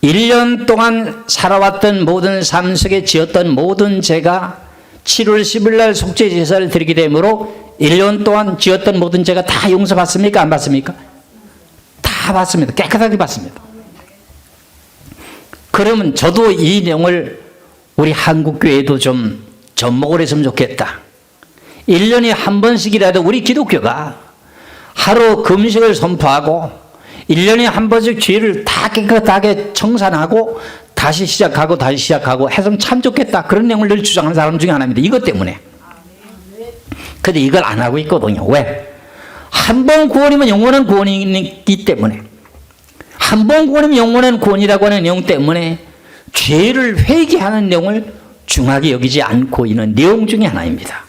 1년 동안 살아왔던 모든 삶 속에 지었던 모든 죄가 7월 10일 날 속죄 제사를 드리게 되므로 1년 동안 지었던 모든 죄가 다 용서받습니까? 안 받습니까? 다 받습니다. 깨끗하게 받습니다. 그러면 저도 이 내용을 우리 한국교회도 좀 접목을 했으면 좋겠다. 1년에 한 번씩이라도 우리 기독교가 하루 금식을 선포하고 1년에 한 번씩 죄를 다 깨끗하게 청산하고 다시 시작하고 해서는 참 좋겠다. 그런 내용을 늘 주장하는 사람 중에 하나입니다. 이것 때문에. 근데 이걸 안 하고 있거든요. 왜? 한 번 구원이면 영원한 구원이기 때문에, 한 번 구원이면 영원한 구원이라고 하는 내용 때문에 죄를 회개하는 내용을 중하게 여기지 않고 있는 내용 중에 하나입니다.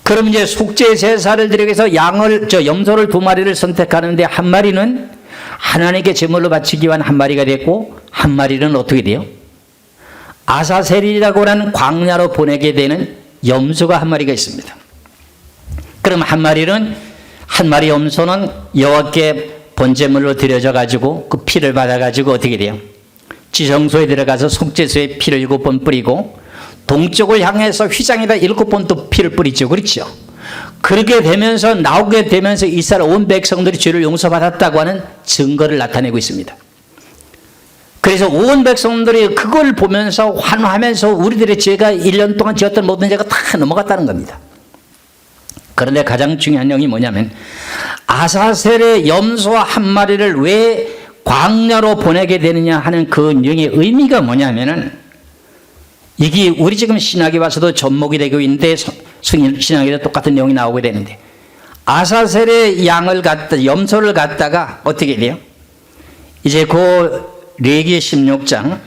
그럼 이제 속죄 제사를 드리기 위해서 염소를 2마리를 선택하는데 한 마리는 하나님께 제물로 바치기 위한 한 마리가 됐고 한 마리는 어떻게 돼요? 아사셀이라고 하는 광야로 보내게 되는 염소가 한 마리가 있습니다. 그럼 한 마리 염소는 여호와께 번제물로 드려져 가지고 그 피를 받아 가지고 어떻게 돼요? 지성소에 들어가서 속죄소에 피를 7번 뿌리고 동쪽을 향해서 휘장에다 7번 또 피를 뿌리죠. 그렇죠? 그렇게 되면서 나오게 되면서 이스라엘 온 백성들이 죄를 용서받았다고 하는 증거를 나타내고 있습니다. 그래서 온 백성들이 그걸 보면서 환호하면서 우리들의 죄가 1년 동안 지었던 모든 죄가 다 넘어갔다는 겁니다. 그런데 가장 중요한 내용이 뭐냐면 아사셀의 염소 한 마리를 왜 광야로 보내게 되느냐 하는 그 내용의 의미가 뭐냐면은 이게 우리 지금 신학에 와서도 접목이 되고 있는데 신학에도 똑같은 내용이 나오게 되는데 아사셀의 염소를 갖다가 어떻게 돼요? 이제 그 레위기 16장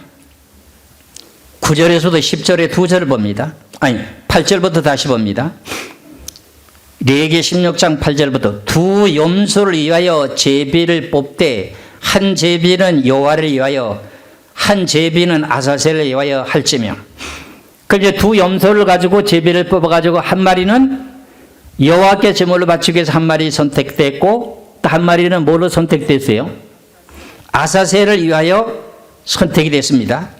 9절에서도 10절에 2절을 봅니다. 아니 8절부터 다시 봅니다. 레위기 16장 8절부터 두 염소를 위하여 제비를 뽑되 한 제비는 여호와를 위하여 한 제비는 아사셀을 위하여 할지며 그래서 두 염소를 가지고 제비를 뽑아가지고 한 마리는 여호와께 제물로 바치기 위해서 한 마리 선택됐고 또 한 마리는 뭘로 선택됐어요? 아사셀을 위하여 선택이 됐습니다.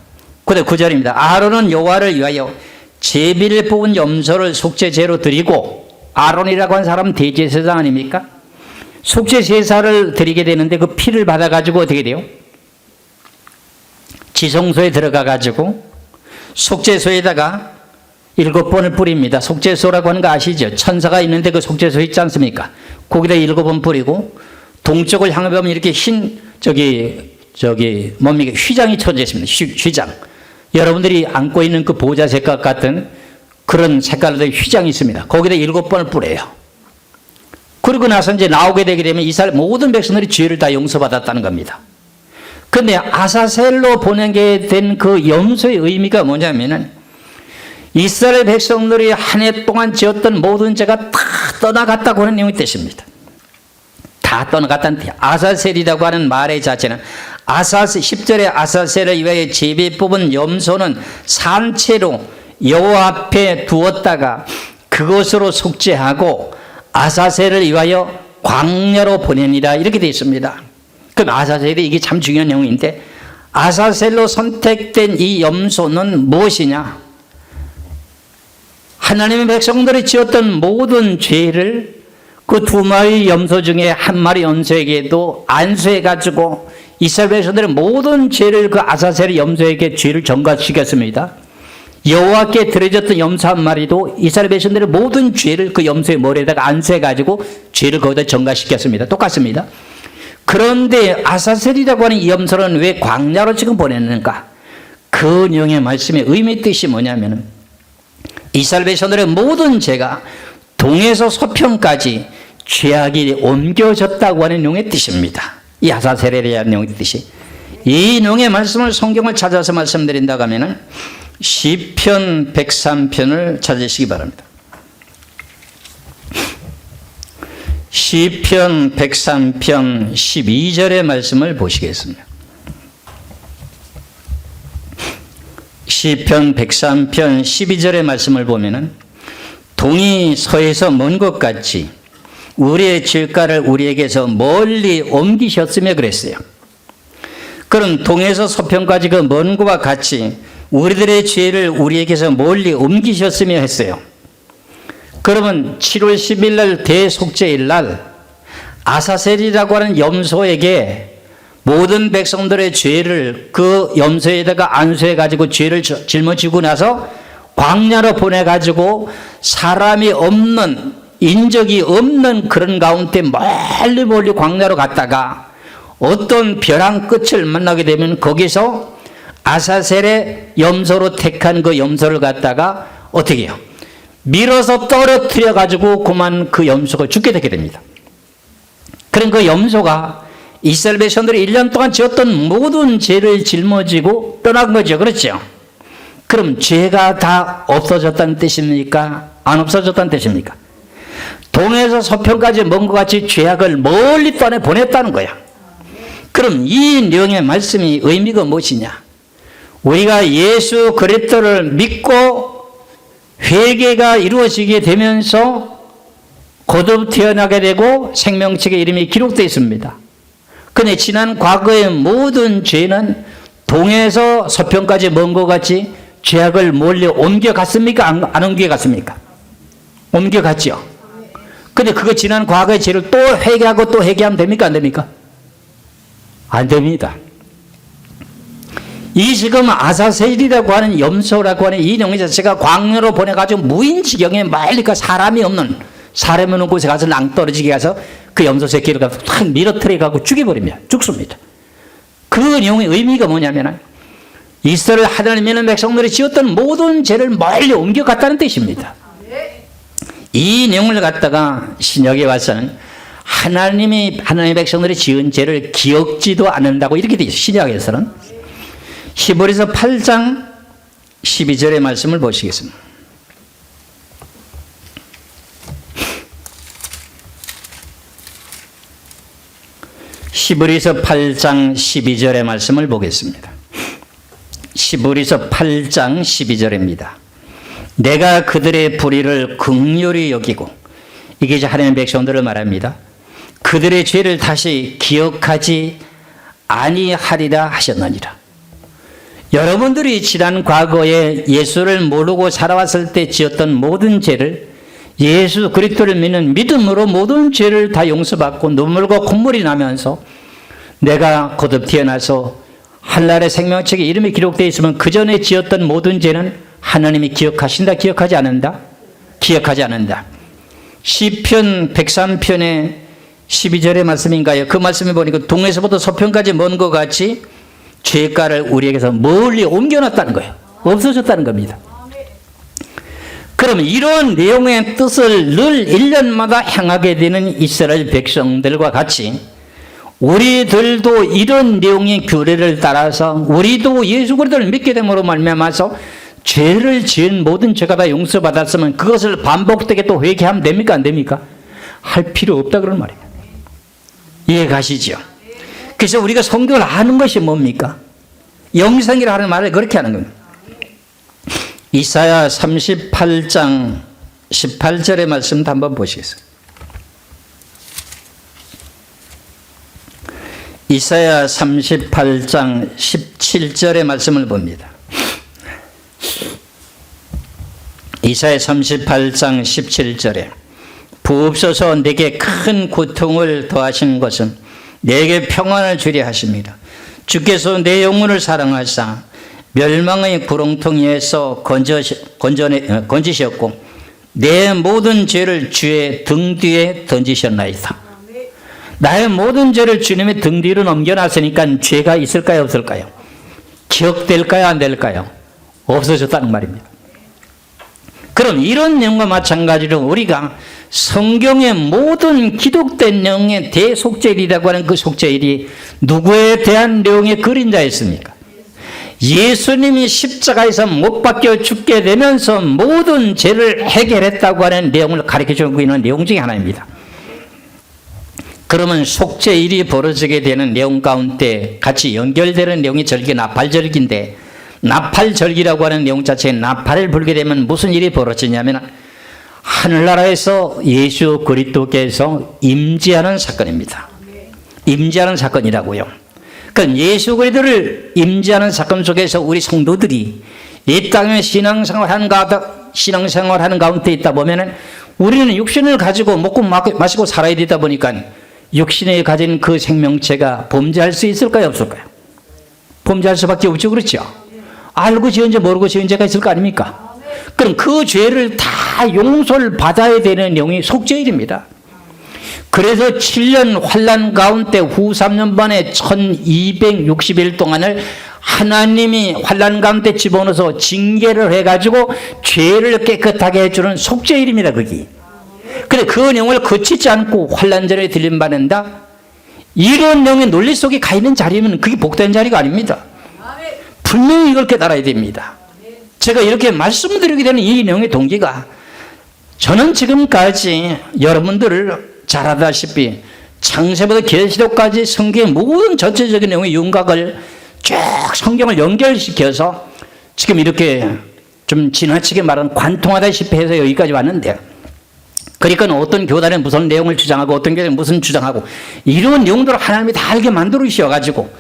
그런데 9절입니다. 아론은 여호와를 위하여 제비를 뽑은 염소를 속죄제로 드리고 아론이라고 한 사람은 대제사장 아닙니까? 속죄제사를 드리게 되는데 그 피를 받아가지고 어떻게 돼요? 지성소에 들어가가지고 속죄소에다가 7번을 뿌립니다. 속죄소라고 하는 거 아시죠? 천사가 있는데 그 속죄소 있지 않습니까? 거기다 7번 뿌리고 동쪽을 향해 보면 이렇게 흰 뭡니까? 휘장이 쳐져 있습니다. 휘장. 여러분들이 안고 있는 그 보좌 색깔 같은 그런 색깔의 휘장이 있습니다. 거기다 7번을 뿌려요. 그러고 나서 이제 나오게 되게 되면 이스라엘 모든 백성들이 죄를 다 용서받았다는 겁니다. 그런데 아사셀로 보내게 된 그 염소의 의미가 뭐냐면은 이스라엘 백성들이 한 해 동안 지었던 모든 죄가 다 떠나갔다고 하는 내용이 뜻입니다. 다 다 떠나갔다는 뜻이에요. 아사셀이라고 하는 말의 자체는 10절에 아사셀을 위하여 제비 뽑은 염소는 산채로 여호와 앞에 두었다가 그것으로 속죄하고 아사셀을 위하여 광야로 보내니라 이렇게 되어 있습니다. 그럼 아사셀이 이게 참 중요한 내용인데 아사셀로 선택된 이 염소는 무엇이냐? 하나님의 백성들이 지었던 모든 죄를 그 두 마리 염소 중에 한 마리 염소에게도 안수해가지고 이스라엘 백성들의 모든 죄를 그 아사셀 염소에게 죄를 전가시켰습니다. 여호와께 드려졌던 염소 한 마리도 이스라엘 백성들의 모든 죄를 그 염소의 머리에다가 안수해가지고 죄를 거기다 전가시켰습니다. 똑같습니다. 그런데 아사셀이라고 하는 이 염소는 왜 광야로 지금 보냈는가? 그 내용의 말씀의 의미 뜻이 뭐냐면 이스라엘 백성들의 모든 죄가 동에서 서편까지 죄악이 옮겨졌다고 하는 내용의 뜻입니다. 이 아사셀에 대한 내용의 뜻이. 이 내용의 말씀을 성경을 찾아서 말씀드린다고 하면 시편 103편을 찾으시기 바랍니다. 시편 103편 12절의 말씀을 보시겠습니다. 시편 103편 12절의 말씀을 보면은 동이 서에서 먼 것 같이 우리의 질가를 우리에게서 멀리 옮기셨으며 그랬어요. 그럼 동에서 서편까지 그 먼 것과 같이 우리들의 죄를 우리에게서 멀리 옮기셨으며 했어요. 그러면 7월 10일 날 대속죄일 날 아사셀이라고 하는 염소에게 모든 백성들의 죄를 그 염소에다가 안수해가지고 죄를 짊어지고 나서 광야로 보내가지고 사람이 없는 인적이 없는 그런 가운데 멀리 광야로 갔다가 어떤 벼랑 끝을 만나게 되면 거기서 아사셀의 염소로 택한 그 염소를 갖다가 어떻게 해요? 밀어서 떨어뜨려 가지고 그만 그 염소가 죽게 되게 됩니다. 그럼 그 염소가 이스라엘 백성들이 1년 동안 지었던 모든 죄를 짊어지고 떠난 거죠. 그렇죠? 그럼 죄가 다 없어졌다는 뜻입니까? 안 없어졌다는 뜻입니까? 동에서 서편까지 먼 것 같이 죄악을 멀리 떠내 보냈다는 거야. 그럼 이 내용의 말씀이 의미가 무엇이냐? 우리가 예수 그리스도를 믿고 회개가 이루어지게 되면서 거듭 태어나게 되고 생명책의 이름이 기록되어 있습니다. 그런데 지난 과거의 모든 죄는 동에서 서편까지 먼 것 같이 죄악을 멀리 옮겨갔습니까? 안 옮겨갔습니까? 옮겨갔죠. 근데 그거 지난 과거의 죄를 또 회개하고 또 회개하면 됩니까? 안 됩니까? 안 됩니다. 이 지금 아사셀이라고 하는 염소라고 하는 이 내용 자체가 광야로 보내가지고 무인지경에 말리까 사람이 없는 곳에 가서 낭떠러지게 가서 그 염소 새끼를 탁 밀어뜨려가고 죽여버립니다. 죽습니다. 그 내용의 의미가 뭐냐면 이스라엘 하나님 믿는 백성들이 지었던 모든 죄를 멀리 옮겨갔다는 뜻입니다. 이 내용을 갖다가 신약에 와서는 하나님의 백성들이 지은 죄를 기억지도 않는다고 이렇게 되어 있어요. 신약에서는. 히브리서 8장 12절의 말씀을 보시겠습니다. 히브리서 8장 12절의 말씀을 보겠습니다. 히브리서 8장 12절입니다. 내가 그들의 불의를 긍휼히 여기고, 이게 이제 하나님의 백성들을 말합니다. 그들의 죄를 다시 기억하지 아니하리라 하셨느니라. 여러분들이 지난 과거에 예수를 모르고 살아왔을 때 지었던 모든 죄를 예수 그리스도를 믿는 믿음으로 모든 죄를 다 용서받고 눈물과 콧물이 나면서 내가 거듭 태어나서 한날의 생명책에 이름이 기록되어 있으면 그 전에 지었던 모든 죄는 하나님이 기억하신다, 기억하지 않는다? 기억하지 않는다. 시편 103편의 12절의 말씀인가요? 그 말씀에 보니까 동에서부터 서편까지 먼 것 같이 죄가를 우리에게서 멀리 옮겨놨다는 거예요. 없어졌다는 겁니다. 그러면 이런 내용의 뜻을 늘 1년마다 향하게 되는 이스라엘 백성들과 같이 우리들도 이런 내용의 규례를 따라서 우리도 예수 그리스도를 믿게 됨으로 말미암아서 죄를 지은 모든 죄가 다 용서받았으면 그것을 반복되게 또 회개하면 됩니까? 안 됩니까? 할 필요 없다 그런 말이에요. 이해 가시죠? 그래서 우리가 성경을 아는 것이 뭡니까? 영성이라는 말을 그렇게 하는 겁니다. 이사야 38장 18절의 말씀도 한번 보시겠습니다. 이사야 38장 17절의 말씀을 봅니다. 이사야 38장 17절에 부옵소서 내게 큰 고통을 더하시는 것은 내게 평안을 주려 하십니다. 주께서 내 영혼을 사랑하사 멸망의 구렁텅이에서 건지셨고 내 모든 죄를 주의 등 뒤에 던지셨나이다. 나의 모든 죄를 주님의 등 뒤로 넘겨놨으니까 죄가 있을까요, 없을까요? 기억될까요, 안 될까요? 없어졌다는 말입니다. 그럼 이런 내용과 마찬가지로 우리가 성경의 모든 기록된 내용의 대속죄일이라고 하는 그 속죄일이 누구에 대한 내용의 그림자였습니까? 예수님이 십자가에서 못 박혀 죽게 되면서 모든 죄를 해결했다고 하는 내용을 가르쳐주고 있는 내용 중에 하나입니다. 그러면 속죄일이 벌어지게 되는 내용 가운데 같이 연결되는 내용이 절기 나팔절기인데, 나팔절기라고 하는 내용 자체에 나팔을 불게 되면 무슨 일이 벌어지냐면 하늘나라에서 예수 그리스도께서 임재하는 사건입니다. 임재하는 사건이라고요. 그러니까 예수 그리스도를 임재하는 사건 속에서 우리 성도들이 이 땅에 신앙생활하는 가운데 있다 보면은 우리는 육신을 가지고 먹고 마시고 살아야 되다 보니까 육신에 가진 그 생명체가 범죄할 수 있을까요, 없을까요? 범죄할 수밖에 없죠. 그렇죠? 알고 지은 죄 모르고 지은 죄가 있을 거 아닙니까? 그럼 그 죄를 다 용서를 받아야 되는 내용이 속죄일입니다. 그래서 7년 환난 가운데 후 3년 만에 1260일 동안을 하나님이 환난 가운데 집어넣어서 징계를 해가지고 죄를 깨끗하게 해주는 속죄일입니다. 거기. 그래 그 내용을 거치지 않고 환난 전에 들림받는다, 이런 내용의 논리 속에 가 있는 자리면 그게 복된 자리가 아닙니다. 분명히 이걸 깨달아야 됩니다. 제가 이렇게 말씀드리게 되는 이 내용의 동기가, 저는 지금까지 여러분들을 잘 알다시피 창세부터 계시록까지 성경의 모든 전체적인 내용의 윤곽을 쭉 성경을 연결시켜서 지금 이렇게 좀 지나치게 말하는 관통하다시피 해서 여기까지 왔는데, 그러니까 어떤 교단은 무슨 내용을 주장하고 어떤 교단은 무슨 주장하고 이런 내용들을 하나님이 다 알게 만들어 주셔가지고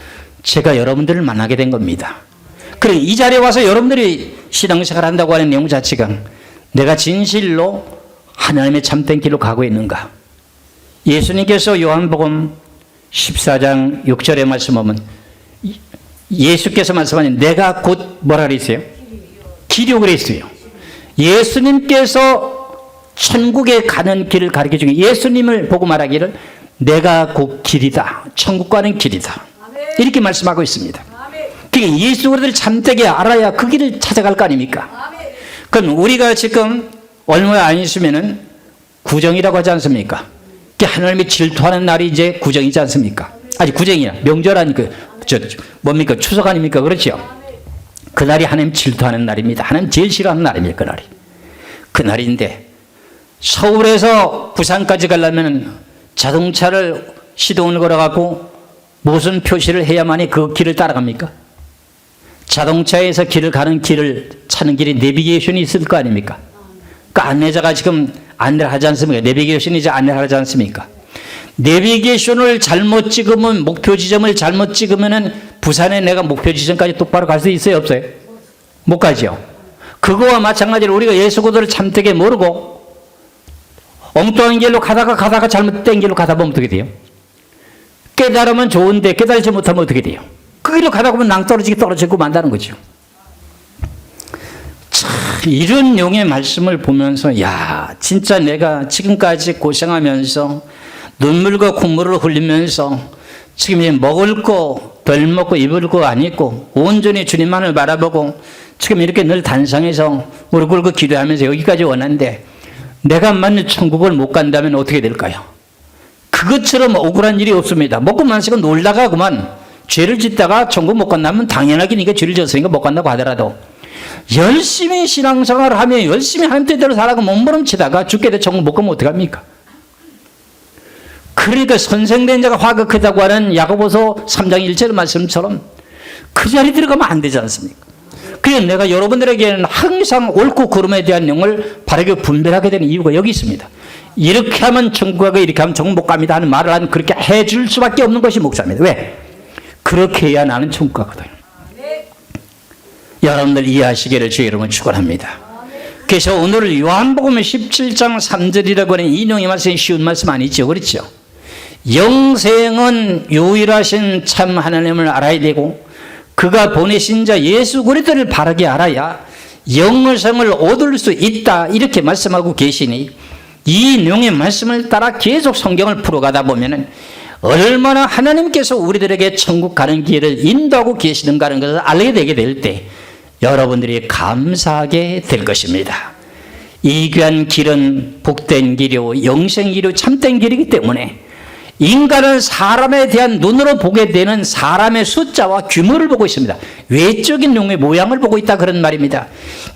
제가 여러분들을 만나게 된 겁니다. 그래 이 자리에 와서 여러분들이 신앙생활 한다고 하는 내용 자체가 내가 진실로 하나님의 참된 길로 가고 있는가? 예수님께서 요한복음 14장 6절에 말씀하면 예수께서 말씀하니 내가 곧 뭐라 그랬어요? 길이요 그랬어요. 예수님께서 천국에 가는 길을 가르쳐 주는, 예수님을 보고 말하기를 내가 곧 길이다, 천국 가는 길이다, 이렇게 말씀하고 있습니다. 그게 예수 그리스도를 참되게 알아야 그 길을 찾아갈 거 아닙니까? 그럼 우리가 지금 얼마 안 있으면은 구정이라고 하지 않습니까? 하나님이 질투하는 날이 이제 구정이지 않습니까? 아니 구정이야, 명절 아니까 뭡니까? 추석 아닙니까? 그렇죠? 그날이 하나님 질투하는 날입니다. 하나님 제일 싫어하는 날입니다. 그날이. 그날인데 서울에서 부산까지 가려면 자동차를 시동을 걸어갖고 무슨 표시를 해야만이 그 길을 따라갑니까? 자동차에서 길을 가는 길을 찾는 길이 내비게이션이 있을 거 아닙니까? 그 안내자가 지금 안내를 하지 않습니까? 내비게이션이 이제 안내를 하지 않습니까? 내비게이션을 잘못 찍으면, 목표 지점을 잘못 찍으면은 부산에 내가 목표 지점까지 똑바로 갈 수 있어요, 없어요? 못 가죠. 그거와 마찬가지로 우리가 예수 그리스도를 참되게 모르고 엉뚱한 길로 가다가 잘못된 길로 가다 보면 어떻게 돼요? 깨달으면 좋은데 깨달지 못하면 어떻게 돼요? 그 길로 가다 보면 낭떠러지게 떨어지고 만다는 거죠. 참 이런 용의 말씀을 보면서 야 진짜 내가 지금까지 고생하면서 눈물과 콧물을 흘리면서 지금 먹을 거 덜 먹고 입을 거 안 입고 온전히 주님만을 바라보고 지금 이렇게 늘 단상에서 무릎 꿇고 기도하면서 여기까지 왔는데 내가 만약 천국을 못 간다면 어떻게 될까요? 그것처럼 억울한 일이 없습니다. 먹고 마시고 놀다가 그만 죄를 짓다가 천국 못 간다면 당연하게 네가 죄를 졌으니까 못 간다고 하더라도 열심히 신앙생활을 하며 열심히 하나님 뜻대로 살아가고 몸부림치다가 죽게 돼 천국 못 가면 어떡합니까? 그러니까 선생된 자가 화가 크다고 하는 야고보서 3장 1절 말씀처럼 그 자리에 들어가면 안 되지 않습니까? 그래서 내가 여러분들에게는 항상 옳고 그름에 대한 내용을 바르게 분별하게 되는 이유가 여기 있습니다. 이렇게 하면 천국 가고 이렇게 하면 천국 못 갑니다 하는 말을 하는 그렇게 해줄 수밖에 없는 것이 목사입니다. 왜? 그렇게 해야 나는 천국 가거든요. 여러분들 이해하시기를 주의 이름으로 축원합니다. 그래서 오늘 요한복음 17장 3절이라고 하는 인용의 말씀이 쉬운 말씀 아니죠. 그렇죠? 영생은 유일하신 참 하나님을 알아야 되고 그가 보내신 자 예수 그리스도를 바르게 알아야 영생을 얻을 수 있다 이렇게 말씀하고 계시니 이 내용의 말씀을 따라 계속 성경을 풀어가다 보면은 얼마나 하나님께서 우리들에게 천국 가는 길을 인도하고 계시는가 하는 것을 알게 되게 될 때 여러분들이 감사하게 될 것입니다. 이 귀한 길은 복된 길이요 영생 길이요 참된 길이기 때문에 인간은 사람에 대한 눈으로 보게 되는 사람의 숫자와 규모를 보고 있습니다. 외적인 놈의 모양을 보고 있다 그런 말입니다.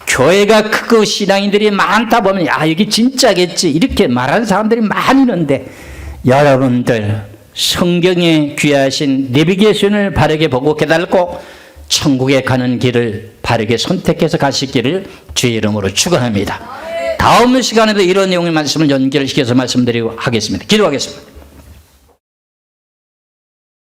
교회가 크고 신앙인들이 많다 보면 여기 진짜겠지 이렇게 말하는 사람들이 많이 있는데 여러분들 성경에 귀하신 내비게이션을 바르게 보고 깨닫고 천국에 가는 길을 바르게 선택해서 가시기를 주의 이름으로 축원합니다. 다음 시간에도 이런 내용의 말씀을 연결시켜서 말씀드리고 하겠습니다. 기도하겠습니다.